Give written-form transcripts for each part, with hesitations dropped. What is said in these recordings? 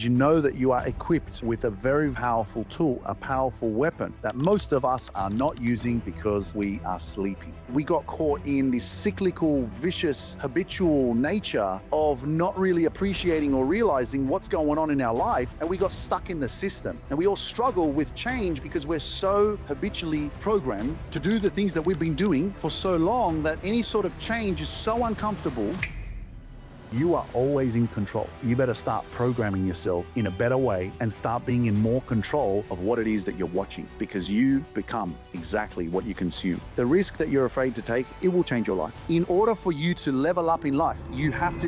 Did you know that you are equipped with a very powerful tool, a powerful weapon that most of us are not using because we are sleeping? We got caught in this cyclical, vicious, habitual nature of not really appreciating or realizing what's going on in our life, and we got stuck in the system. And we all struggle with change because we're so habitually programmed to do the things that we've been doing for so long that any sort of change is so uncomfortable. You are always in control. You better start programming yourself in a better way and start being in more control of what it is that you're watching, because you become exactly what you consume. The risk that you're afraid to take, it will change your life. In order for you to level up in life, you have to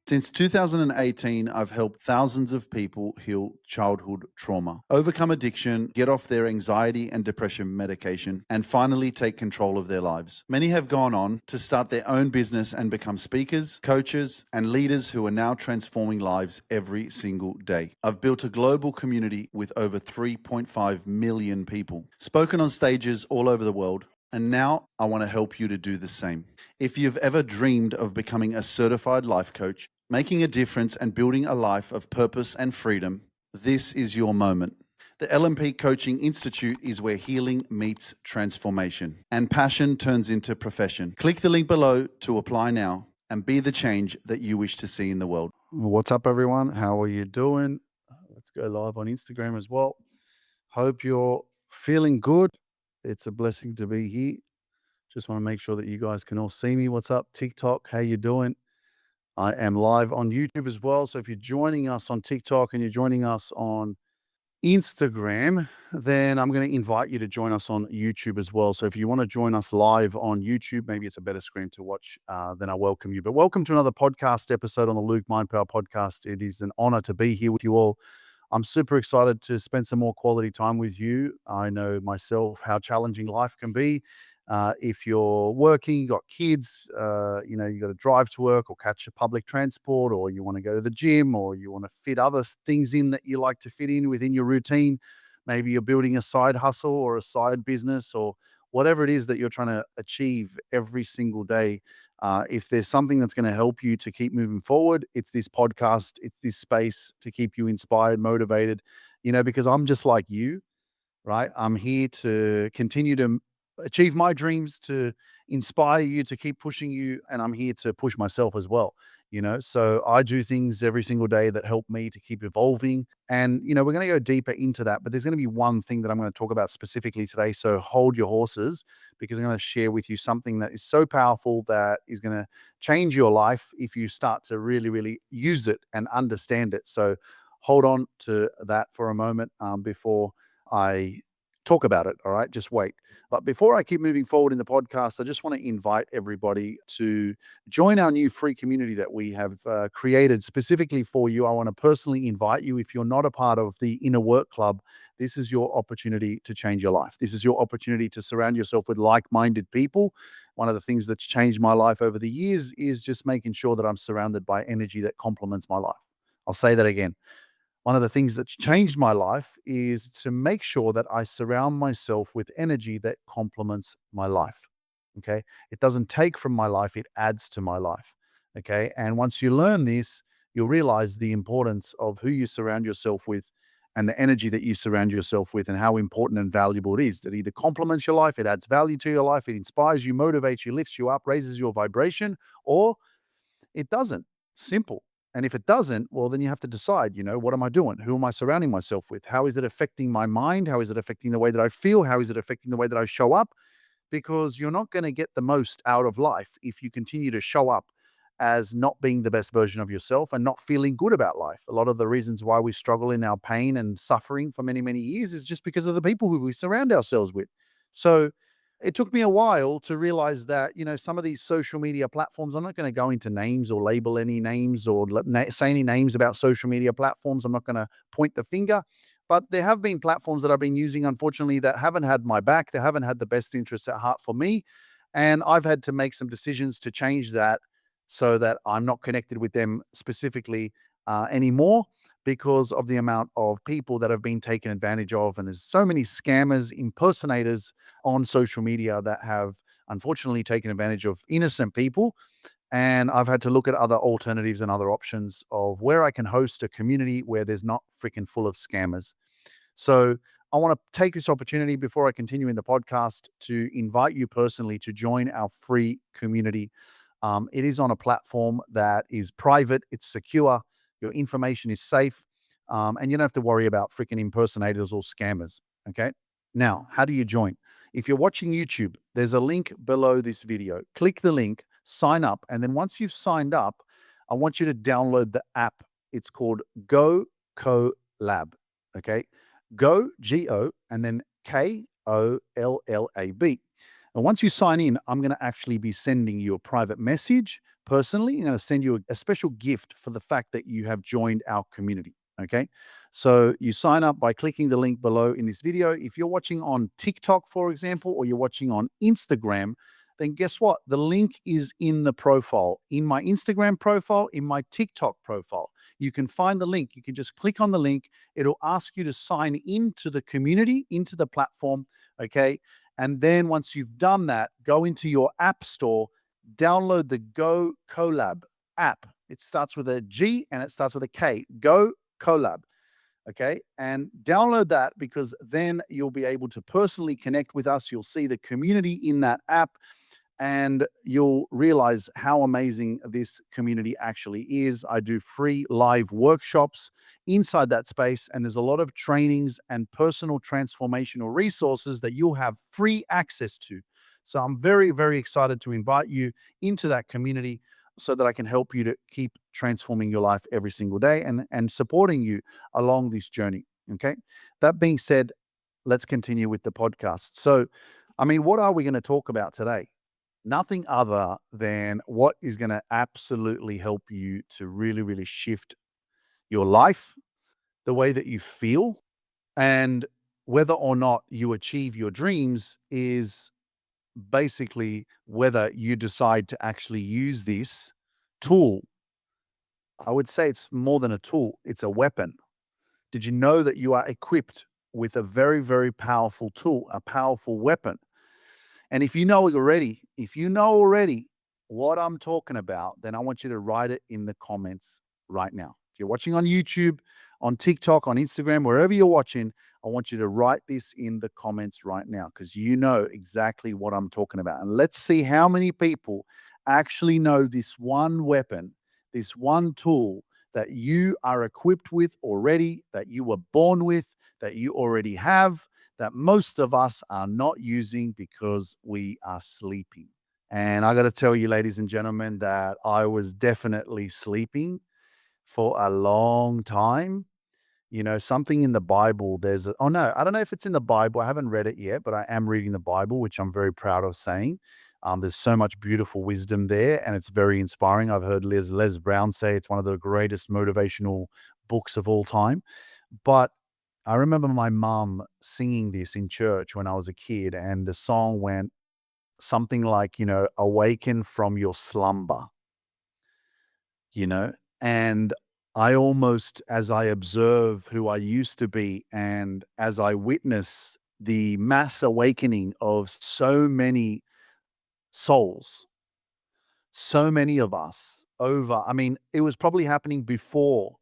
Since 2018, I've helped thousands of people heal childhood trauma, overcome addiction, get off their anxiety and depression medication, and finally take control of their lives. Many have gone on to start their own business and become speakers, coaches, and leaders who are now transforming lives every single day. I've built a global community with over 3.5 million people, spoken on stages all over the world, and now I want to help you to do the same. If you've ever dreamed of becoming a certified life coach, making a difference and building a life of purpose and freedom, this is your moment. The LMP Coaching Institute is where healing meets transformation and passion turns into profession. Click the link below to apply now and be the change that you wish to see in the world. What's up, everyone? How are you doing? Let's go live on Instagram as well. Hope you're feeling good. It's a blessing to be here. Just want to make sure that you guys can all see me. What's up, TikTok? How you doing? I am live on YouTube as well. So if you're joining us on TikTok and you're joining us on Instagram, then I'm going to invite you to join us on YouTube as well. So if you want to join us live on YouTube, maybe it's a better screen to watch, then I welcome you. But welcome to another podcast episode on the Luke Mindpower Podcast. It is an honor to be here with you all. I'm super excited to spend some more quality time with you. I know myself how challenging life can be. If you're working, you got kids, you got to drive to work or catch a public transport, or you want to go to the gym, or you want to fit other things in that you like to fit in within your routine. Maybe you're building a side hustle or a side business or whatever it is that you're trying to achieve every single day. If there's something that's going to help you to keep moving forward, it's this podcast, it's this space to keep you inspired, motivated, because I'm just like you, right? I'm here to continue to achieve my dreams, to inspire you, to keep pushing you. And I'm here to push myself as well, So I do things every single day that help me to keep evolving. And, we're going to go deeper into that. But there's going to be one thing that I'm going to talk about specifically today. So hold your horses, because I'm going to share with you something that is so powerful that is going to change your life if you start to really, really use it and understand it. So hold on to that for a moment before I talk about it. All right. Just wait. But before I keep moving forward in the podcast, I just want to invite everybody to join our new free community that we have created specifically for you. I want to personally invite you. If you're not a part of the Inner Work Club, this is your opportunity to change your life. This is your opportunity to surround yourself with like-minded people. One of the things that's changed my life over the years is just making sure that I'm surrounded by energy that complements my life. I'll say that again. One of the things that's changed my life is to make sure that I surround myself with energy that complements my life. Okay. It doesn't take from my life, it adds to my life. Okay. And once you learn this, you'll realize the importance of who you surround yourself with and the energy that you surround yourself with, and how important and valuable it is. That either complements your life, it adds value to your life, it inspires you, motivates you, lifts you up, raises your vibration, or it doesn't. Simple. And if it doesn't, well, then you have to decide, what am I doing? Who am I surrounding myself with? How is it affecting my mind? How is it affecting the way that I feel? How is it affecting the way that I show up? Because you're not going to get the most out of life if you continue to show up as not being the best version of yourself and not feeling good about life. A lot of the reasons why we struggle in our pain and suffering for many, many years is just because of the people who we surround ourselves with. So it took me a while to realize that, some of these social media platforms, I'm not going to go into names or label any names or say any names about social media platforms. I'm not going to point the finger, but there have been platforms that I've been using, unfortunately, that haven't had my back. They haven't had the best interests at heart for me. And I've had to make some decisions to change that so that I'm not connected with them specifically anymore. because of the amount of people that have been taken advantage of. And there's so many scammers, impersonators on social media that have unfortunately taken advantage of innocent people. And I've had to look at other alternatives and other options of where I can host a community where there's not freaking full of scammers. So I want to take this opportunity before I continue in the podcast to invite you personally to join our free community. It is on a platform that is private, it's secure, your information is safe, and you don't have to worry about freaking impersonators or scammers. Okay. Now, how do you join? If you're watching YouTube, there's a link below this video. Click the link, sign up, and then once you've signed up, I want you to download the app. It's called Go Collab. Okay. Go, Go, and then Kollab. And once you sign in, I'm going to actually be sending you a private message personally. I'm going to send you a special gift for the fact that you have joined our community. Okay. So you sign up by clicking the link below in this video. If you're watching on TikTok, for example, or you're watching on Instagram, then guess what? The link is in the profile, in my Instagram profile, in my TikTok profile. You can find the link. You can just click on the link. It'll ask you to sign into the community, into the platform. Okay. And then once you've done that, go into your app store, download the Go Collab app. It starts with a G and it starts with a K. Go Collab. Okay. And download that because then you'll be able to personally connect with us. You'll see the community in that app and you'll realize how amazing this community actually is. I do free live workshops inside that space, and there's a lot of trainings and personal transformational resources that you'll have free access to. So I'm very, very excited to invite you into that community so that I can help you to keep transforming your life every single day and supporting you along this journey. Okay. That being said, let's continue with the podcast. So, I mean, what are we going to talk about today? Nothing other than what is going to absolutely help you to really, really shift your life, the way that you feel, and whether or not you achieve your dreams is basically whether you decide to actually use this tool. I would say it's more than a tool, it's a weapon. Did you know that you are equipped with a very, very powerful tool, a powerful weapon? And if you know already what I'm talking about, then I want you to write it in the comments right now. If you're watching on YouTube, on TikTok, on Instagram, wherever you're watching, I want you to write this in the comments right now because you know exactly what I'm talking about. And let's see how many people actually know this one weapon, this one tool that you are equipped with already, that you were born with, that you already have, that most of us are not using because we are sleeping. And I got to tell you, ladies and gentlemen, that I was definitely sleeping for a long time. You know, something in the Bible, oh no, I don't know if it's in the Bible. I haven't read it yet, but I am reading the Bible, which I'm very proud of saying. There's so much beautiful wisdom there, and it's very inspiring. I've heard Les Brown say it's one of the greatest motivational books of all time. But I remember my mom singing this in church when I was a kid, and the song went something like, awaken from your slumber, you know? And I almost, as I observe who I used to be, and as I witness the mass awakening of so many souls, so many of us I mean, it was probably happening before,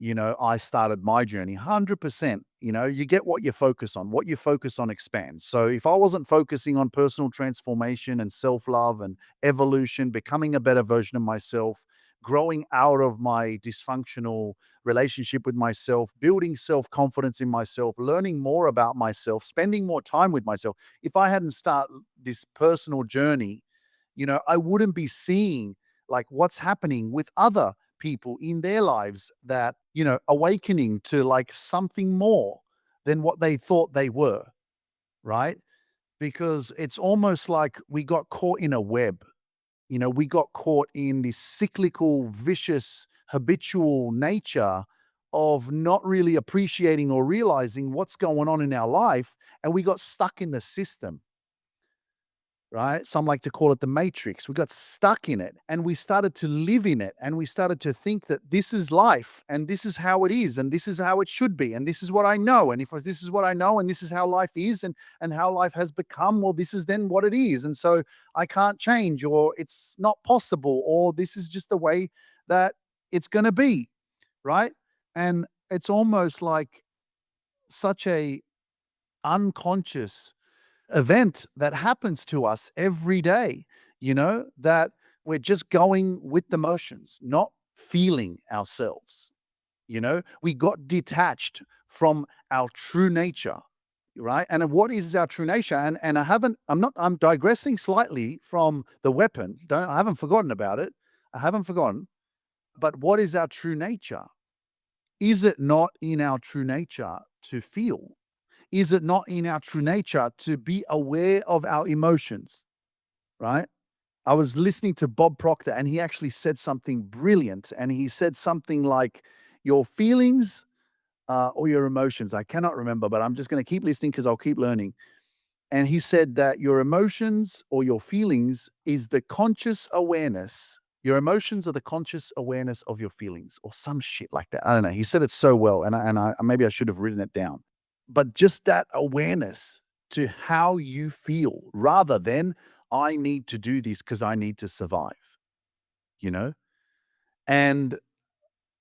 I started my journey. 100%. You get what you focus on expands. So if I wasn't focusing on personal transformation and self-love and evolution, becoming a better version of myself, growing out of my dysfunctional relationship with myself, building self-confidence in myself, learning more about myself, spending more time with myself, if I hadn't started this personal journey, I wouldn't be seeing like what's happening with other people in their lives that, awakening to like something more than what they thought they were, right? Because it's almost like we got caught in a web. We got caught in this cyclical, vicious, habitual nature of not really appreciating or realizing what's going on in our life. And we got stuck in the system. right? Some like to call it the matrix. We got stuck in it and we started to live in it and we started to think that this is life and this is how it is and this is how it should be and this is what I know. And if this is what I know and this is how life is and how life has become, well, this is then what it is. And so I can't change or it's not possible or this is just the way that it's going to be, right? And it's almost like such a unconscious event that happens to us every day, that we're just going with the motions, not feeling ourselves. We got detached from our true nature, right? And what is our true nature? And I'm digressing slightly from the weapon. I haven't forgotten about it. I haven't forgotten. But what is our true nature? Is it not in our true nature to feel? Is it not in our true nature to be aware of our emotions, right? I was listening to Bob Proctor and he actually said something brilliant. And he said something like, your feelings or your emotions, I cannot remember, but I'm just going to keep listening because I'll keep learning. And he said that your emotions or your feelings is the conscious awareness. Your emotions are the conscious awareness of your feelings, or some shit like that. I don't know. He said it so well, and I maybe I should have written it down. But just that awareness to how you feel, rather than I need to do this because I need to survive. You know, and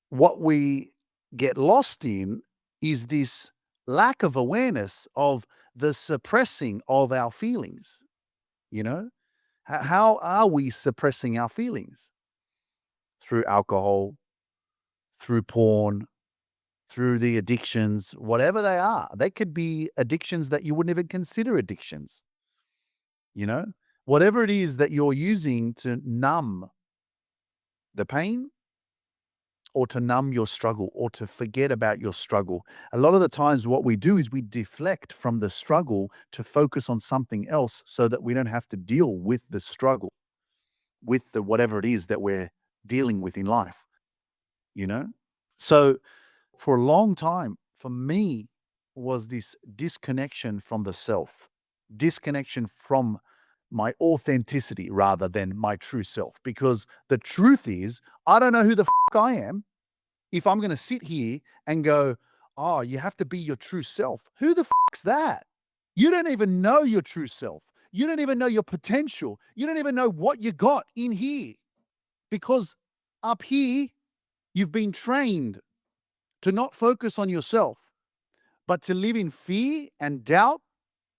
what we get lost in is this lack of awareness of the suppressing of our feelings. You know, how are we suppressing our feelings? Through alcohol, through porn, through the addictions, whatever they are. They could be addictions that you wouldn't even consider addictions, you know? Whatever it is that you're using to numb the pain or to numb your struggle or to forget about your struggle. A lot of the times, what we do is we deflect from the struggle to focus on something else so that we don't have to deal with the struggle, with the whatever it is that we're dealing with in life, you know? So, for a long time, for me, was this disconnection from the self, disconnection from my authenticity rather than my true self. Because the truth is, I don't know who the I am if I'm going to sit here and go, oh, you have to be your true self. Who the fuck's that? You don't even know your true self. You don't even know your potential. You don't even know what you got in here because up here, you've been trained to not focus on yourself, but to live in fear and doubt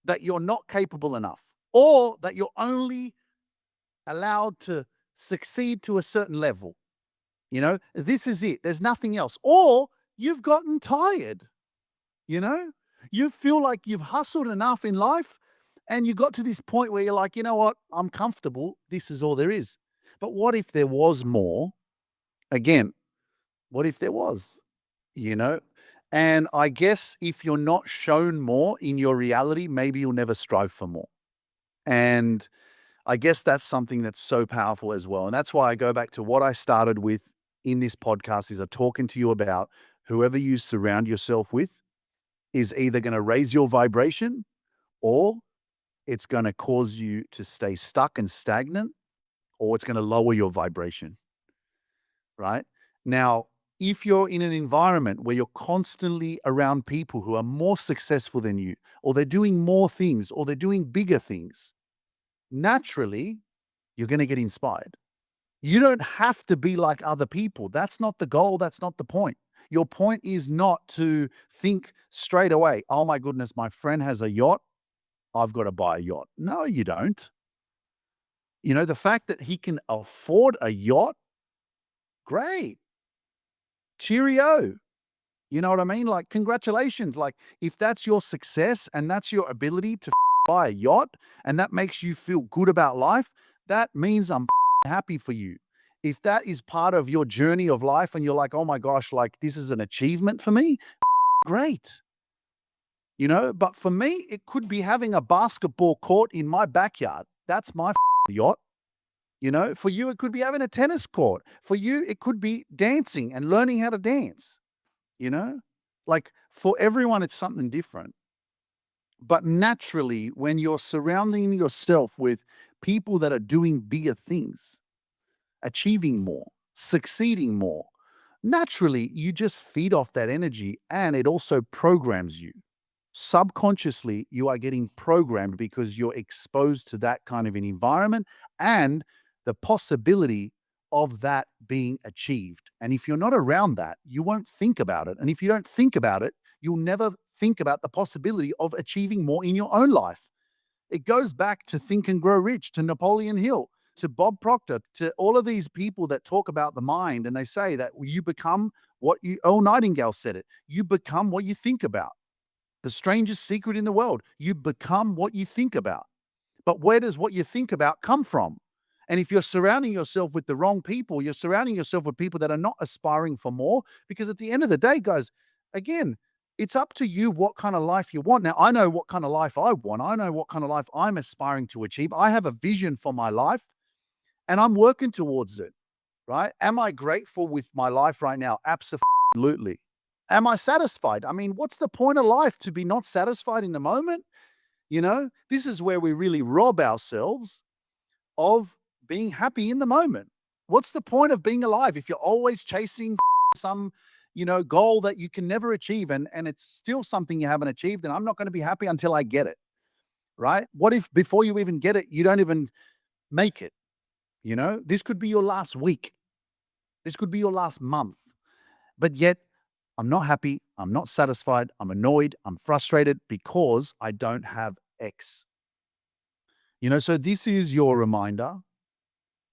that you're not capable enough or that you're only allowed to succeed to a certain level. This is it. There's nothing else. Or you've gotten tired, you know? You feel like you've hustled enough in life and you got to this point where you're like, you know what? I'm comfortable. This is all there is. But what if there was more? Again, what if there was? You know? And I guess if you're not shown more in your reality, maybe you'll never strive for more. And I guess that's something that's so powerful as well. And that's why I go back to what I started with in this podcast is talking to you about whoever you surround yourself with is either going to raise your vibration or it's going to cause you to stay stuck and stagnant or it's going to lower your vibration. Right? Now, if you're in an environment where you're constantly around people who are more successful than you, or they're doing more things, or they're doing bigger things, naturally, you're going to get inspired. You don't have to be like other people. That's not the goal. That's not the point. Your point is not to think straight away, oh my goodness, my friend has a yacht. I've got to buy a yacht. No, you don't. The fact that he can afford a yacht, great. Cheerio. You know what I mean? Like, congratulations. Like, if that's your success and that's your ability to buy a yacht and that makes you feel good about life, that means I'm happy for you. If that is part of your journey of life and you're like, oh my gosh, like this is an achievement for me, great. But for me, it could be having a basketball court in my backyard. That's my yacht. For you, it could be having a tennis court. For you, it could be dancing and learning how to dance. Like for everyone, it's something different. But naturally, when you're surrounding yourself with people that are doing bigger things, achieving more, succeeding more, naturally, you just feed off that energy and it also programs you. Subconsciously, you are getting programmed because you're exposed to that kind of an environment and the possibility of that being achieved. And if you're not around that, you won't think about it. And if you don't think about it, you'll never think about the possibility of achieving more in your own life. It goes back to Think and Grow Rich, to Napoleon Hill, to Bob Proctor, to all of these people that talk about the mind and they say that you become what you, Earl Nightingale said it, you become what you think about. The strangest secret in the world, you become what you think about. But where does what you think about come from? And if you're surrounding yourself with the wrong people, you're surrounding yourself with people that are not aspiring for more, because at the end of the day, guys, again, it's up to you what kind of life you want. Now, I know what kind of life I want. I know what kind of life I'm aspiring to achieve. I have a vision for my life and I'm working towards it, right? Am I grateful with my life right now? Absolutely. Am I satisfied? I mean, what's the point of life to be not satisfied in the moment? This is where we really rob ourselves of being happy in the moment. What's the point of being alive if you're always chasing some, goal that you can never achieve and it's still something you haven't achieved and I'm not going to be happy until I get it, right? What if before you even get it, you don't even make it, This could be your last week. This could be your last month. But yet I'm not happy, I'm not satisfied, I'm annoyed, I'm frustrated because I don't have X. So this is your reminder.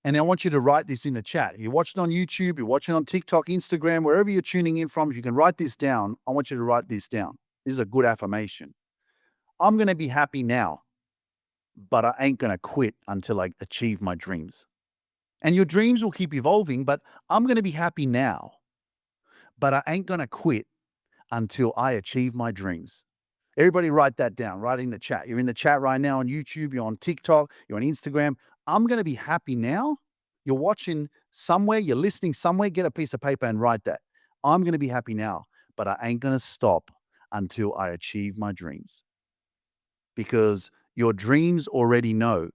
And I want you to write this in the chat. If you're watching on YouTube, you're watching on TikTok, Instagram, wherever you're tuning in from, if you can write this down, I want you to write this down. This is a good affirmation. I'm going to be happy now, but I ain't going to quit until I achieve my dreams. And your dreams will keep evolving, but I'm going to be happy now, but I ain't going to quit until I achieve my dreams. Everybody write that down, write it in the chat. You're in the chat right now on YouTube, you're on TikTok, you're on Instagram. I'm going to be happy now. You're watching somewhere, you're listening somewhere, get a piece of paper and write that. I'm going to be happy now, but I ain't going to stop until I achieve my dreams. Because your dreams already know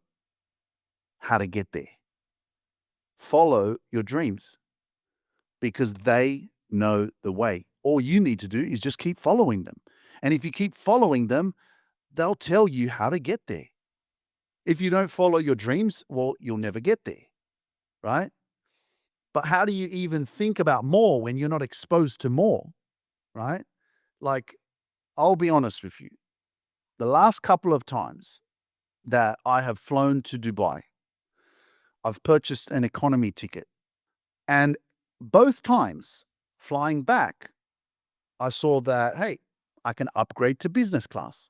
how to get there. Follow your dreams because they know the way. All you need to do is just keep following them. And if you keep following them, they'll tell you how to get there. If you don't follow your dreams, well, you'll never get there, right? But how do you even think about more when you're not exposed to more, right? Like, I'll be honest with you. The last couple of times that I have flown to Dubai, I've purchased an economy ticket. And both times flying back, I saw that, hey, I can upgrade to business class.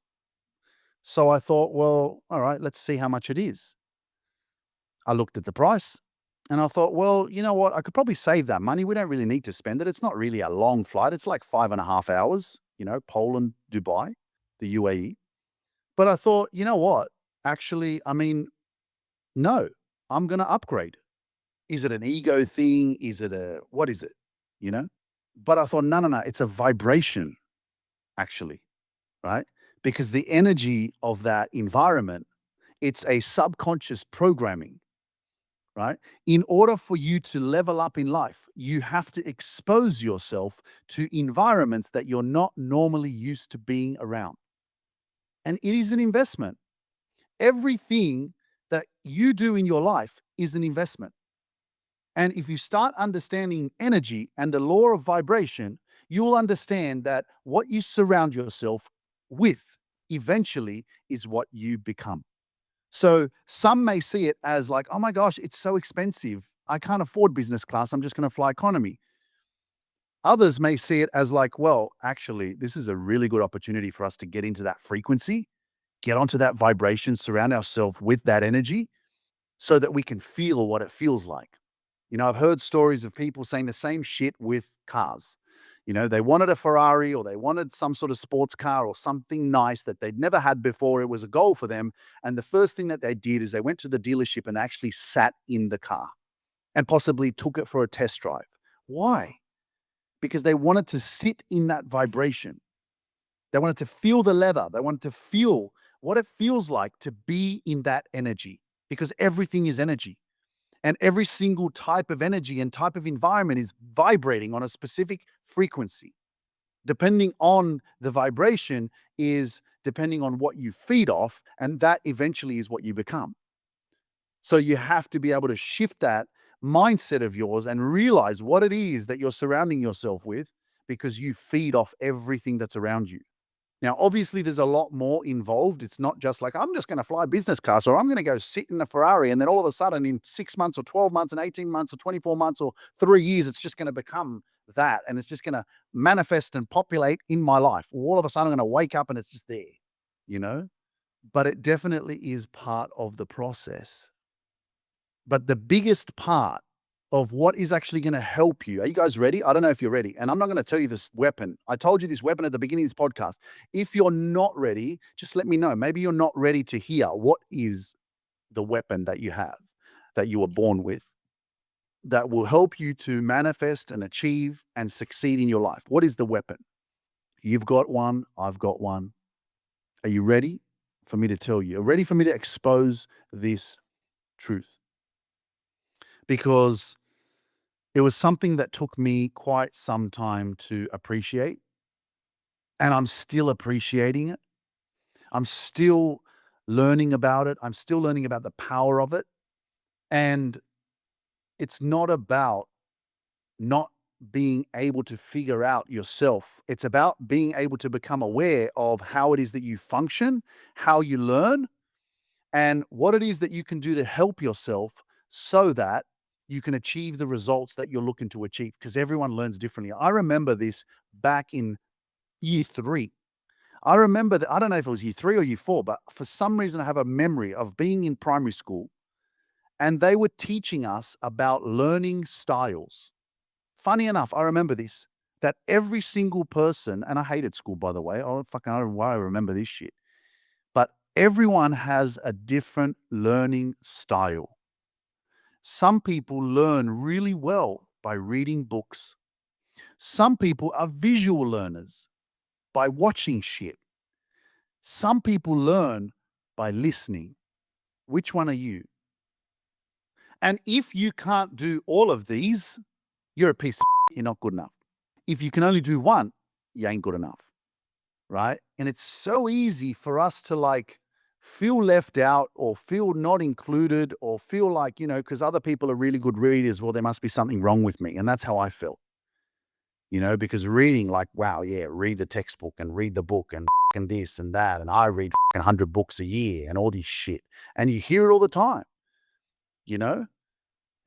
So I thought, well, all right, let's see how much it is. I looked at the price and I thought, well, you know what? I could probably save that money. We don't really need to spend it. It's not really a long flight. It's like 5.5 hours, Poland, Dubai, the UAE. But I thought, you know what? Actually, I mean, no, I'm going to upgrade. Is it an ego thing? What is it? You know? But I thought, no, no, no. It's a vibration, actually, right? Because the energy of that environment, it's a subconscious programming, right? In order for you to level up in life, you have to expose yourself to environments that you're not normally used to being around. And it is an investment. Everything that you do in your life is an investment. And if you start understanding energy and the law of vibration, you will understand that what you surround yourself with eventually is what you become. So some may see it as like, oh my gosh, it's so expensive. I can't afford business class. I'm just going to fly economy. Others may see it as like, well, actually, this is a really good opportunity for us to get into that frequency, get onto that vibration, surround ourselves with that energy so that we can feel what it feels like. I've heard stories of people saying the same shit with cars. They wanted a Ferrari or they wanted some sort of sports car or something nice that they'd never had before. It was a goal for them. And the first thing that they did is they went to the dealership and actually sat in the car and possibly took it for a test drive. Why? Because they wanted to sit in that vibration. They wanted to feel the leather. They wanted to feel what it feels like to be in that energy, because everything is energy. And every single type of energy and type of environment is vibrating on a specific frequency. Depending on the vibration is depending on what you feed off, and that eventually is what you become. So you have to be able to shift that mindset of yours and realize what it is that you're surrounding yourself with, because you feed off everything that's around you. Now, obviously, there's a lot more involved. It's not just like, I'm just going to fly business class, or I'm going to go sit in a Ferrari. And then all of a sudden, in 6 months or 12 months and 18 months or 24 months or 3 years, it's just going to become that. And it's just going to manifest and populate in my life. All of a sudden, I'm going to wake up and it's just there, you know? But it definitely is part of the process. But the biggest part of what is actually going to help you. Are you guys ready? I don't know if you're ready. And I'm not going to tell you this weapon. I told you this weapon at the beginning of this podcast. If you're not ready, just let me know. Maybe you're not ready to hear what is the weapon that you have, that you were born with, that will help you to manifest and achieve and succeed in your life. What is the weapon? You've got one. I've got one. Are you ready for me to tell you? Are you ready for me to expose this truth? Because it was something that took me quite some time to appreciate, and I'm still appreciating it. I'm still learning about it. I'm still learning about the power of it. And it's not about not being able to figure out yourself. It's about being able to become aware of how it is that you function, how you learn, and what it is that you can do to help yourself so that you can achieve the results that you're looking to achieve, because everyone learns differently. I remember this back in year 3. I remember that, I don't know if it was year 3 or year 4, but for some reason I have a memory of being in primary school and they were teaching us about learning styles. Funny enough, I remember this, that every single person, and I hated school, by the way. Oh, fucking, I don't know why I remember this shit. But everyone has a different learning style. Some people learn really well by reading books. Some people are visual learners by watching shit. Some people learn by listening. Which one are you? And if you can't do all of these, you're a piece of shit. You're not good enough. If you can only do one, you ain't good enough. Right? And it's so easy for us to like feel left out or feel not included or feel like, because other people are really good readers, well, there must be something wrong with me. And that's how I felt, because reading, like, wow, yeah, read the textbook and read the book and this and that. And I read 100 books a year and all this shit. And you hear it all the time, you know?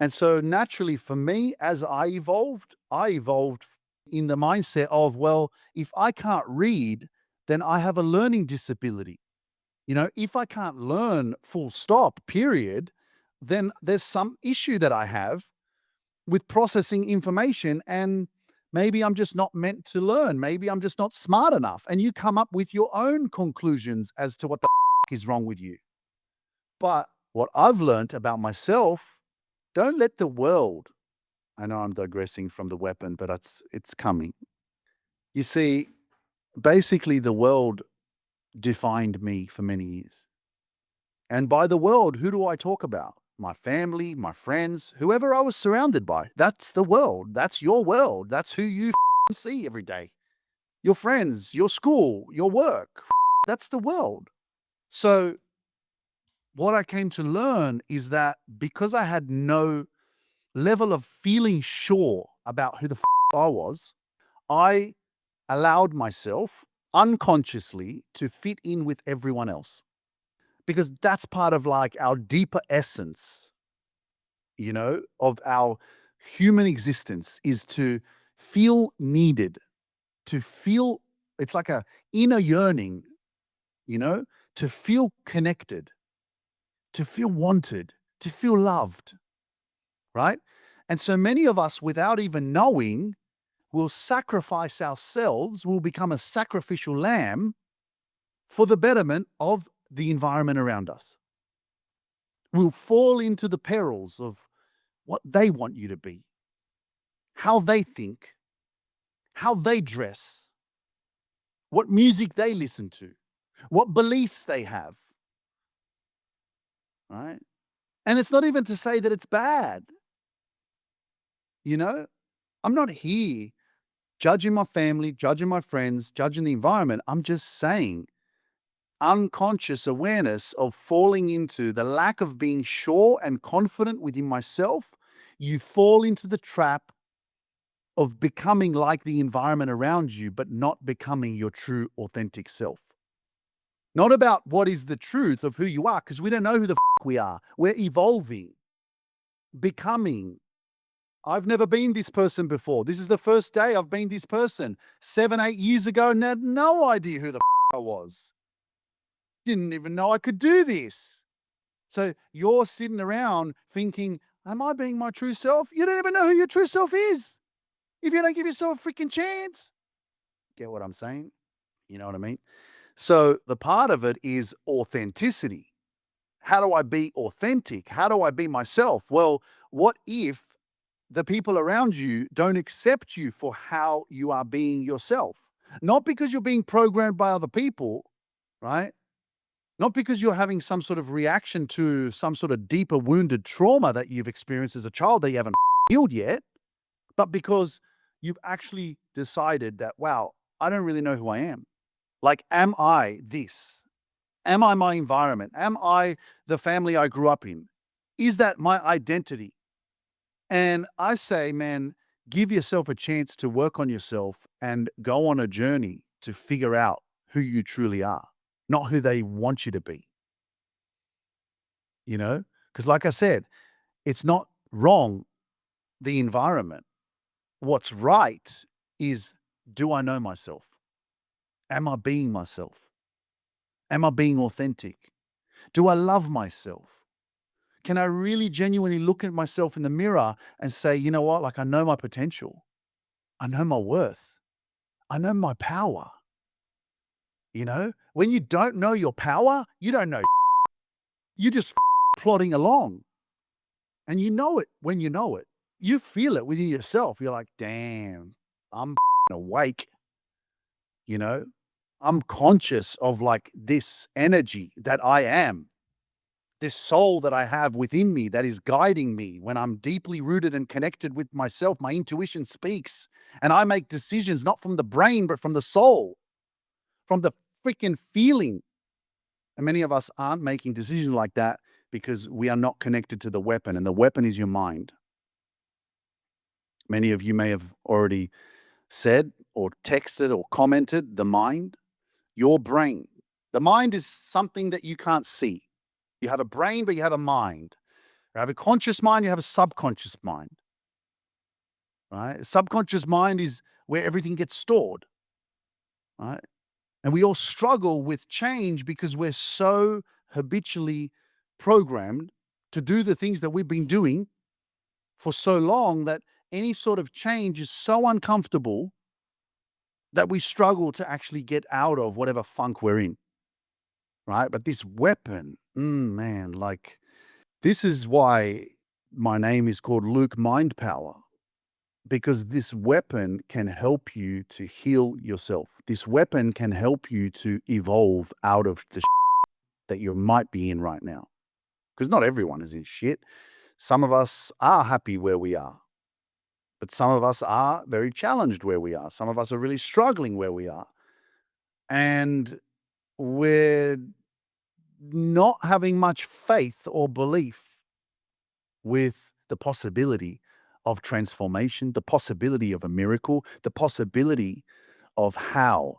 And so naturally for me, as I evolved in the mindset of, well, if I can't read, then I have a learning disability. If I can't learn full stop, period, then there's some issue that I have with processing information, and maybe I'm just not meant to learn. Maybe I'm just not smart enough. And you come up with your own conclusions as to what the is wrong with you. But what I've learned about myself, don't let the world, I know I'm digressing from the weapon, but it's coming. You see, basically the world defined me for many years. And by the world, who do I talk about? My family, my friends, whoever I was surrounded by. That's the world. That's your world. That's who you see every day. Your friends, your school, your work. That's the world. So what I came to learn is that because I had no level of feeling sure about who the I was, I allowed myself unconsciously to fit in with everyone else, because that's part of like our deeper essence, of our human existence, is to feel needed, to feel, it's like a inner yearning, you know, to feel connected, to feel wanted, to feel loved, right? And so many of us, without even knowing, will sacrifice ourselves, will become a sacrificial lamb for the betterment of the environment around us. We'll fall into the perils of what they want you to be, how they think, how they dress, what music they listen to, what beliefs they have, right? And it's not even to say that it's bad, you know? I'm not here judging my family, judging my friends, judging the environment. I'm just saying unconscious awareness of falling into the lack of being sure and confident within myself. You fall into the trap of becoming like the environment around you, but not becoming your true, authentic self. Not about what is the truth of who you are, because we don't know who the we are. We're evolving, becoming. I've never been this person before. This is the first day I've been this person. 7, 8 years ago, had no idea who the I was. Didn't even know I could do this. So you're sitting around thinking, am I being my true self? You don't even know who your true self is. If you don't give yourself a freaking chance. Get what I'm saying? You know what I mean? So the part of it is authenticity. How do I be authentic? How do I be myself? Well, what if the people around you don't accept you for how you are being yourself? Not because you're being programmed by other people, right? Not because you're having some sort of reaction to some sort of deeper wounded trauma that you've experienced as a child that you haven't healed yet, but because you've actually decided that, wow, I don't really know who I am. Like, am I this? Am I my environment? Am I the family I grew up in? Is that my identity? And I say, man, give yourself a chance to work on yourself and go on a journey to figure out who you truly are, not who they want you to be. You know, because like I said, it's not wrong, the environment. What's right is, do I know myself? Am I being myself? Am I being authentic? Do I love myself? Can I really genuinely look at myself in the mirror and say, you know what? Like, I know my potential. I know my worth. I know my power. You know, when you don't know your power, you don't know. You're just plodding along. And you know it when you know it. You feel it within yourself. You're like, damn, I'm awake. You know, I'm conscious of like this energy that I am, this soul that I have within me that is guiding me when I'm deeply rooted and connected with myself. My intuition speaks and I make decisions not from the brain, but from the soul, from the freaking feeling. And many of us aren't making decisions like that because we are not connected to the weapon, and the weapon is your mind. Many of you may have already said or texted or commented the mind, your brain. The mind is something that you can't see. You have a brain, but you have a mind. You have a conscious mind, you have a subconscious mind. Right? Subconscious mind is where everything gets stored. Right? And we all struggle with change because we're so habitually programmed to do the things that we've been doing for so long that any sort of change is so uncomfortable that we struggle to actually get out of whatever funk we're in. Right? But this weapon, man, like, this is why my name is called Luke Mindpower, because this weapon can help you to heal yourself. This weapon can help you to evolve out of the that you might be in right now. Because not everyone is in shit. Some of us are happy where we are, but some of us are very challenged where we are. Some of us are really struggling where we are. And we're not having much faith or belief with the possibility of transformation, the possibility of a miracle, the possibility of how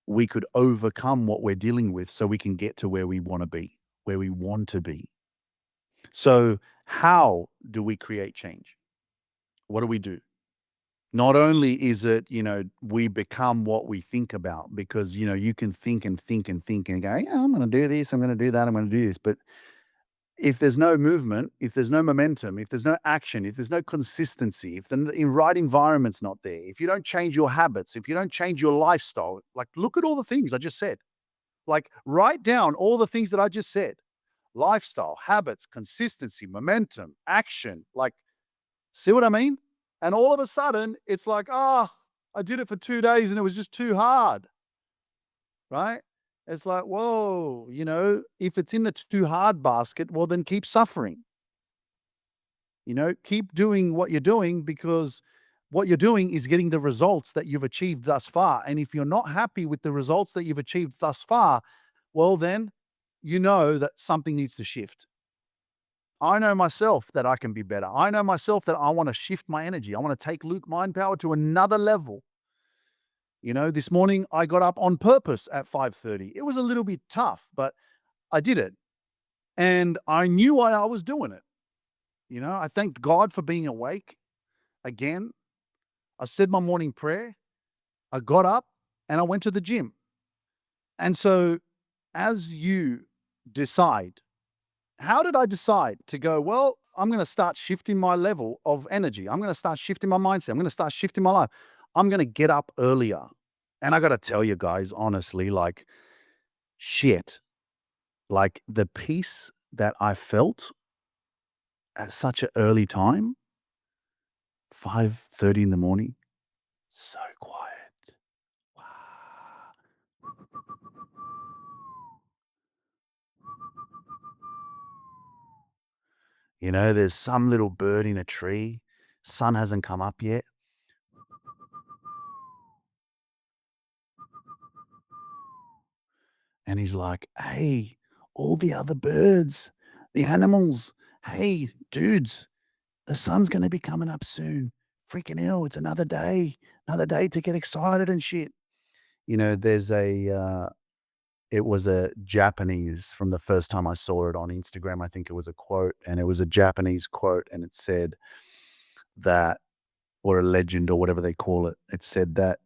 we could overcome what we're dealing with so we can get to where we want to be, where we want to be. So, how do we create change? What do we do? Not only is it, we become what we think about, because, you can think and think and think and go, yeah, I'm going to do this, I'm going to do that, I'm going to do this. But if there's no movement, if there's no momentum, if there's no action, if there's no consistency, if the right environment's not there, if you don't change your habits, if you don't change your lifestyle, like, look at all the things I just said. Like, write down all the things that I just said. Lifestyle, habits, consistency, momentum, action. Like, see what I mean? And all of a sudden, it's like, I did it for 2 days and it was just too hard. right? It's like, whoa, if it's in the too hard basket, well, then keep suffering. Keep doing what you're doing, because what you're doing is getting the results that you've achieved thus far. And if you're not happy with the results that you've achieved thus far, well, then you know that something needs to shift. I know myself that I can be better. I know myself that I want to shift my energy. I want to take Luke Mindpower to another level. This morning I got up on purpose at 5:30. It was a little bit tough, but I did it. And I knew why I was doing it. I thanked God for being awake again. I said my morning prayer. I got up and I went to the gym. And so, as you decide, how did I decide to go, well, I'm going to start shifting my level of energy. I'm going to start shifting my mindset. I'm going to start shifting my life. I'm going to get up earlier. And I got to tell you guys, honestly, like, shit, like the peace that I felt at such an early time, 5:30 in the morning, so quiet. Wow. There's some little bird in a tree. Sun hasn't come up yet. And he's like, hey, all the other birds, the animals, hey, dudes, the sun's going to be coming up soon. Freaking hell, it's another day to get excited and shit. There's it was a Japanese, from the first time I saw it on Instagram, I think it was a quote, and it was a Japanese quote, and it said that, or a legend or whatever they call it, it said that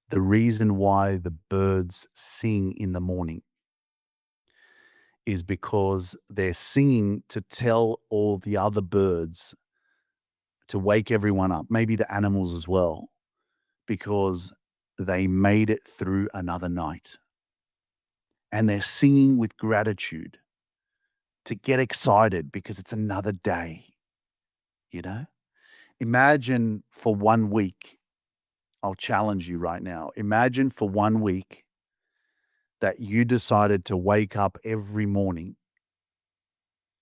the reason why the birds sing in the morning is because they're singing to tell all the other birds, to wake everyone up, maybe the animals as well, because they made it through another night. And they're singing with gratitude to get excited because it's another day, you know? Imagine for 1 week, I'll challenge you right now. Imagine for 1 week that you decided to wake up every morning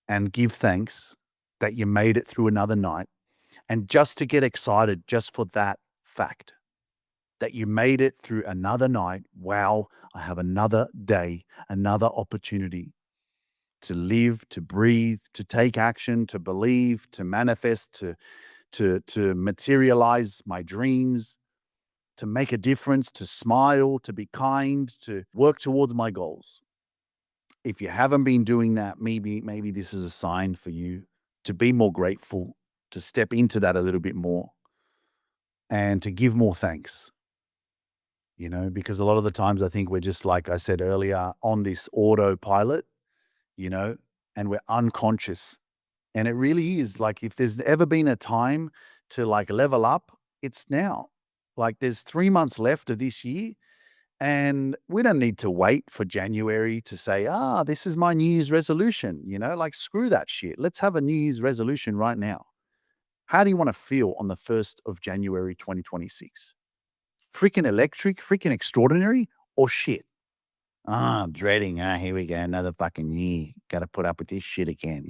and give thanks that you made it through another night, and just to get excited just for that fact that you made it through another night. Wow, I have another day, another opportunity to live, to breathe, to take action, to believe, to manifest, to materialize my dreams, to make a difference, to smile, to be kind, to work towards my goals. If you haven't been doing that, maybe this is a sign for you to be more grateful, to step into that a little bit more, and to give more thanks. Because a lot of the times I think we're just, like I said earlier, on this autopilot, you know, and we're unconscious. And it really is like, if there's ever been a time to like level up, it's now. Like, there's 3 months left of this year, and we don't need to wait for January to say, this is my New Year's resolution. Like, screw that shit. Let's have a New Year's resolution right now. How do you want to feel on the 1st of January, 2026? Freaking electric, freaking extraordinary, or shit? Dreading. Here we go. Another fucking year. Got to put up with this shit again.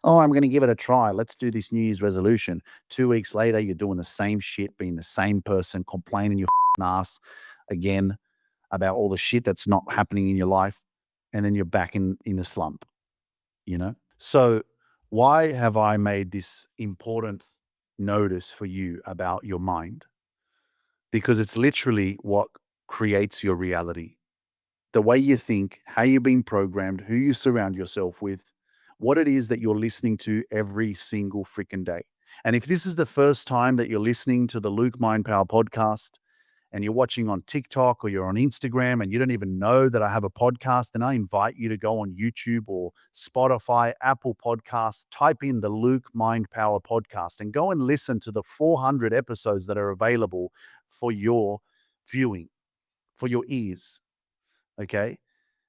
Oh, I'm going to give it a try. Let's do this New Year's resolution. 2 weeks later, you're doing the same shit, being the same person, complaining your ass again about all the shit that's not happening in your life. And then you're back in the slump. So why have I made this important notice for you about your mind? Because it's literally what creates your reality. The way you think, how you've been programmed, who you surround yourself with, what it is that you're listening to every single freaking day. And if this is the first time that you're listening to the Luke Mindpower podcast, and you're watching on TikTok or you're on Instagram and you don't even know that I have a podcast, then I invite you to go on YouTube or Spotify, Apple Podcasts, type in the Luke Mindpower Podcast and go and listen to the 400 episodes that are available for your viewing, for your ears. Okay?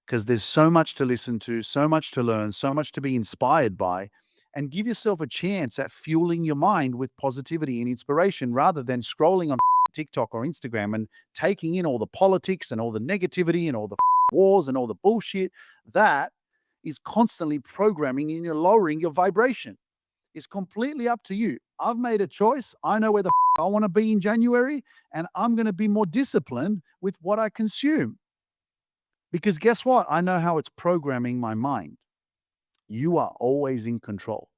Because there's so much to listen to, so much to learn, so much to be inspired by, and give yourself a chance at fueling your mind with positivity and inspiration rather than scrolling on TikTok or Instagram and taking in all the politics and all the negativity and all the wars and all the bullshit, that is constantly programming and you're lowering your vibration. It's completely up to you. I've made a choice. I know where the I want to be in January, and I'm going to be more disciplined with what I consume. Because guess what? I know how it's programming my mind. You are always in control.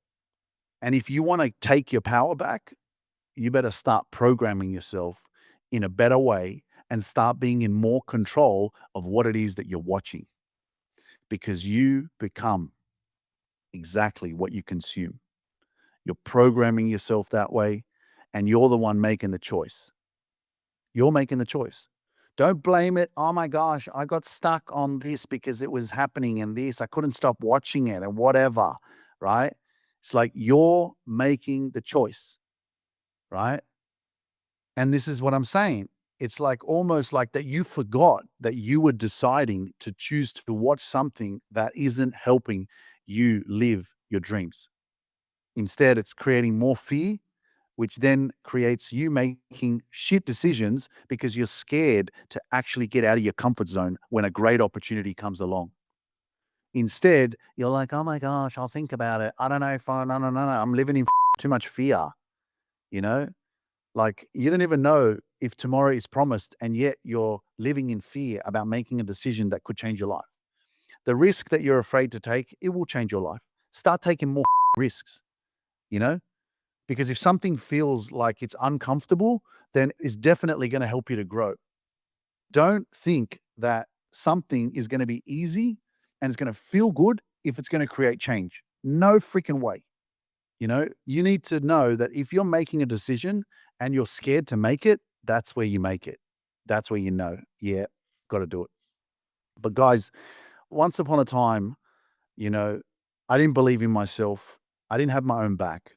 And if you want to take your power back, you better start programming yourself in a better way and start being in more control of what it is that you're watching, because you become exactly what you consume. You're programming yourself that way, and you're the one making the choice. You're making the choice. Don't blame it. Oh my gosh, I got stuck on this because it was happening and this. I couldn't stop watching it and whatever, right? It's like you're making the choice, right? And this is what I'm saying. It's like almost like that you forgot that you were deciding to choose to watch something that isn't helping you live your dreams. Instead, it's creating more fear, which then creates you making shit decisions because you're scared to actually get out of your comfort zone when a great opportunity comes along. Instead, you're like, oh my gosh, I'll think about it. I don't know if no. I'm living in too much fear, you know? Like, you don't even know if tomorrow is promised, and yet you're living in fear about making a decision that could change your life. The risk that you're afraid to take, it will change your life. Start taking more risks, you know? Because if something feels like it's uncomfortable, then it's definitely going to help you to grow. Don't think that something is going to be easy and it's going to feel good if it's going to create change. No freaking way. You need to know that if you're making a decision and you're scared to make it, that's where you make it. That's where you know, yeah, got to do it. But guys, once upon a time, you know, I didn't believe in myself. I didn't have my own back.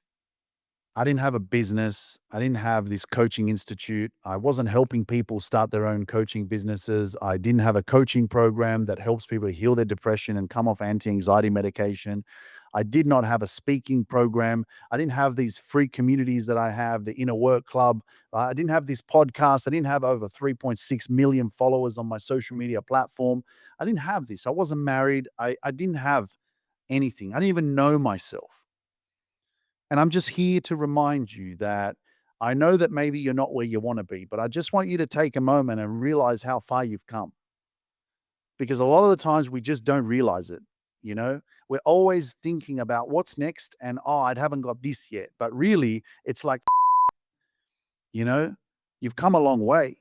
I didn't have a business. I didn't have this coaching institute. I wasn't helping people start their own coaching businesses. I didn't have a coaching program that helps people to heal their depression and come off anti-anxiety medication. I did not have a speaking program. I didn't have these free communities that I have, the Inner Work Club. I didn't have this podcast. I didn't have over 3.6 million followers on my social media platform. I didn't have this. I wasn't married. I didn't have anything. I didn't even know myself. And I'm just here to remind you that I know that maybe you're not where you want to be, but I just want you to take a moment and realize how far you've come. Because a lot of the times we just don't realize it. We're always thinking about what's next and, oh, I haven't got this yet. But really, it's like, you know, you've come a long way.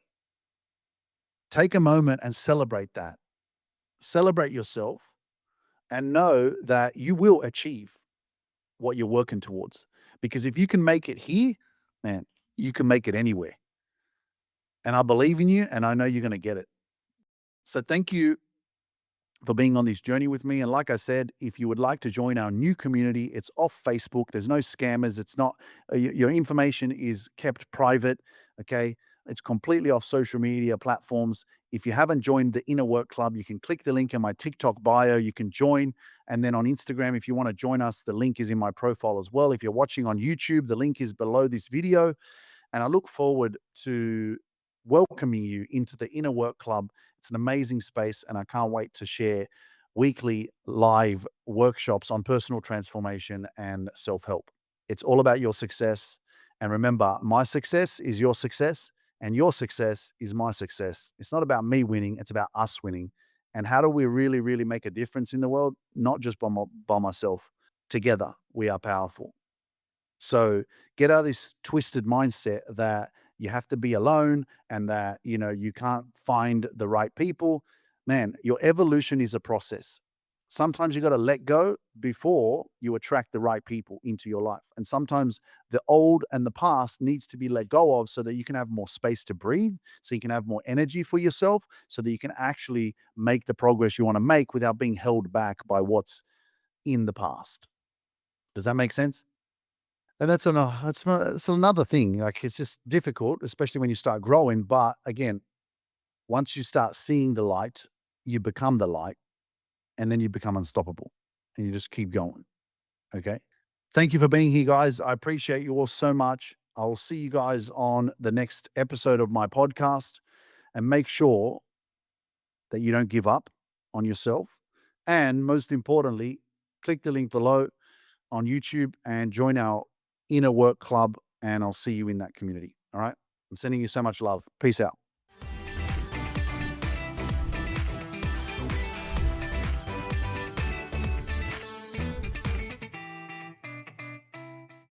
Take a moment and celebrate that. Celebrate yourself and know that you will achieve what you're working towards. Because if you can make it here, man, you can make it anywhere. And I believe in you and I know you're going to get it. So thank you for being on this journey with me. And like I said, if you would like to join our new community, it's off Facebook. There's no scammers. It's not, your information is kept private. Okay. It's completely off social media platforms. If you haven't joined the Inner Work Club, you can click the link in my TikTok bio. You can join. And then on Instagram, if you want to join us, the link is in my profile as well. If you're watching on YouTube, the link is below this video. And I look forward to welcoming you into the Inner Work Club. It's an amazing space, and I can't wait to share weekly live workshops on personal transformation and self help. It's all about your success. And remember, my success is your success, and your success is my success. It's not about me winning, it's about us winning. And how do we really, really make a difference in the world? Not just by myself. Together, we are powerful. So get out of this twisted mindset that you have to be alone and that, you can't find the right people. Man, your evolution is a process. Sometimes you got to let go before you attract the right people into your life. And sometimes the old and the past needs to be let go of so that you can have more space to breathe, so you can have more energy for yourself, so that you can actually make the progress you want to make without being held back by what's in the past. Does that make sense? And that's another thing. Like, it's just difficult, especially when you start growing. But again, once you start seeing the light, you become the light, and then you become unstoppable, and you just keep going. Okay. Thank you for being here, guys. I appreciate you all so much. I will see you guys on the next episode of my podcast, and make sure that you don't give up. on yourself. And most importantly, click the link below on YouTube and join our inner work club. And I'll see you in that community. All right. I'm sending you so much love. Peace out.